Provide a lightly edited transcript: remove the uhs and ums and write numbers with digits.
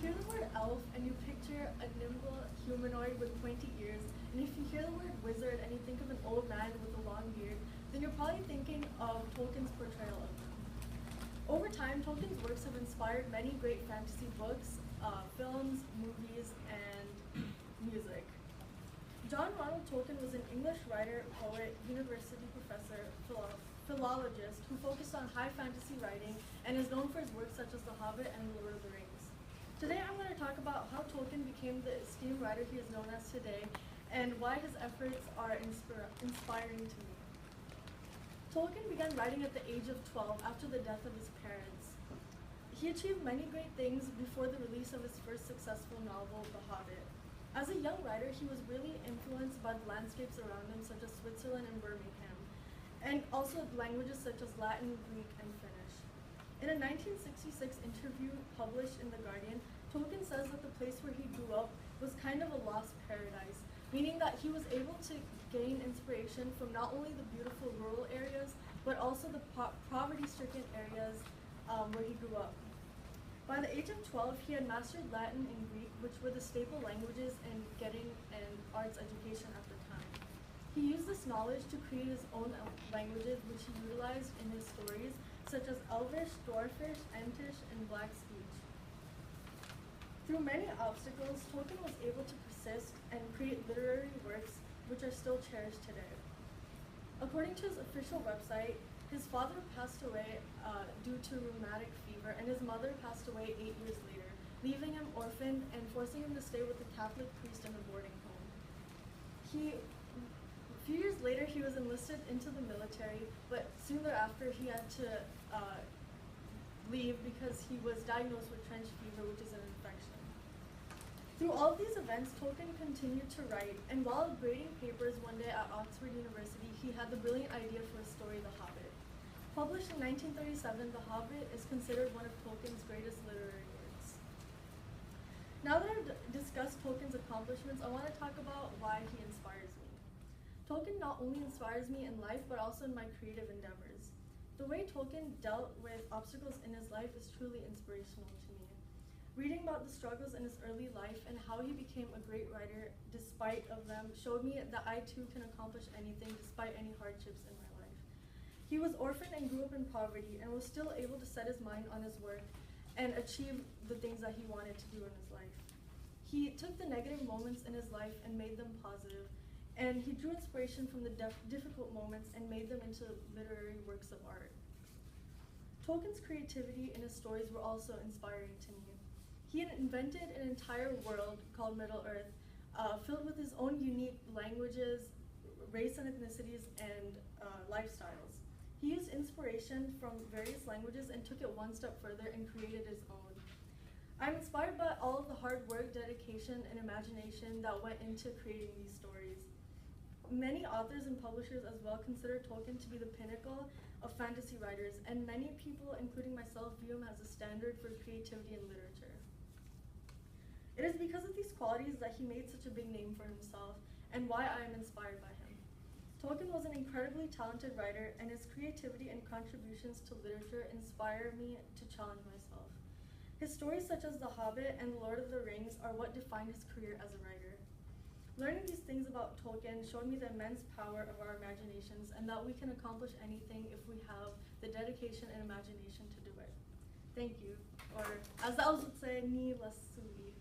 hear the word elf and you picture a nimble humanoid with pointy ears, and if you hear the word wizard and you think of an old man with a long beard, then you're probably thinking of Tolkien's portrayal of them. Over time, Tolkien's works have inspired many great fantasy books, films, movies, and music. John Ronald Tolkien was an English writer, poet, university professor, philologist who focused on high fantasy writing and is known for his works such as The Hobbit and The Lord of the Rings. Today I'm going to talk about how Tolkien became the esteemed writer he is known as today and why his efforts are inspiring to me. Tolkien began writing at the age of 12 after the death of his parents. He achieved many great things before the release of his first successful novel, The Hobbit. As a young writer, he was really influenced by the landscapes around him, such as Switzerland and Birmingham, and also languages such as Latin, Greek, and Finnish. In a 1966 interview published in The Guardian, Tolkien says that the place where he grew up was kind of a lost paradise, meaning that he was able to gain inspiration from not only the beautiful rural areas, but also the poverty-stricken areas where he grew up. By the age of 12, he had mastered Latin and Greek, which were the staple languages in getting an arts education at the time. He used this knowledge to create his own languages, which he utilized in his stories, such as Elvish, Dwarfish, Entish, and Black speech. Through many obstacles, Tolkien was able to persist and create literary works which are still cherished today. According to his official website, his father passed away due to rheumatic fever, and his mother passed away 8 years later, leaving him orphaned and forcing him to stay with a Catholic priest in a boarding home. A few years later, he was enlisted into the military, but soon thereafter, he had to leave because he was diagnosed with trench fever, which is an infection. Through all of these events, Tolkien continued to write, and while grading papers one day at Oxford University, he had the brilliant idea for a story, The Hobbit. Published in 1937, The Hobbit is considered one of Tolkien's greatest literary works. Now that I've discussed Tolkien's accomplishments, I want to talk about why he inspires me. Tolkien not only inspires me in life, but also in my creative endeavors. The way Tolkien dealt with obstacles in his life is truly inspirational to me. Reading about the struggles in his early life and how he became a great writer despite of them showed me that I too can accomplish anything despite any hardships in my life. He was orphaned and grew up in poverty and was still able to set his mind on his work and achieve the things that he wanted to do in his life. He took the negative moments in his life and made them positive, and he drew inspiration from the difficult moments and made them into literary works of art. Tolkien's creativity in his stories were also inspiring to me. He had invented an entire world called Middle-earth, filled with his own unique languages, race and ethnicities, and lifestyles. He used inspiration from various languages and took it one step further and created his own. I'm inspired by all of the hard work, dedication, and imagination that went into creating these stories. Many authors and publishers as well consider Tolkien to be the pinnacle of fantasy writers, and many people, including myself, view him as a standard for creativity in literature. It is because of these qualities that he made such a big name for himself and why I am inspired by him. Tolkien was an incredibly talented writer, and his creativity and contributions to literature inspire me to challenge myself. His stories such as The Hobbit and The Lord of the Rings are what defined his career as a writer. Learning these things about Tolkien showed me the immense power of our imaginations and that we can accomplish anything if we have the dedication and imagination to do it. Thank you. Or as the elves would say, ni la sui.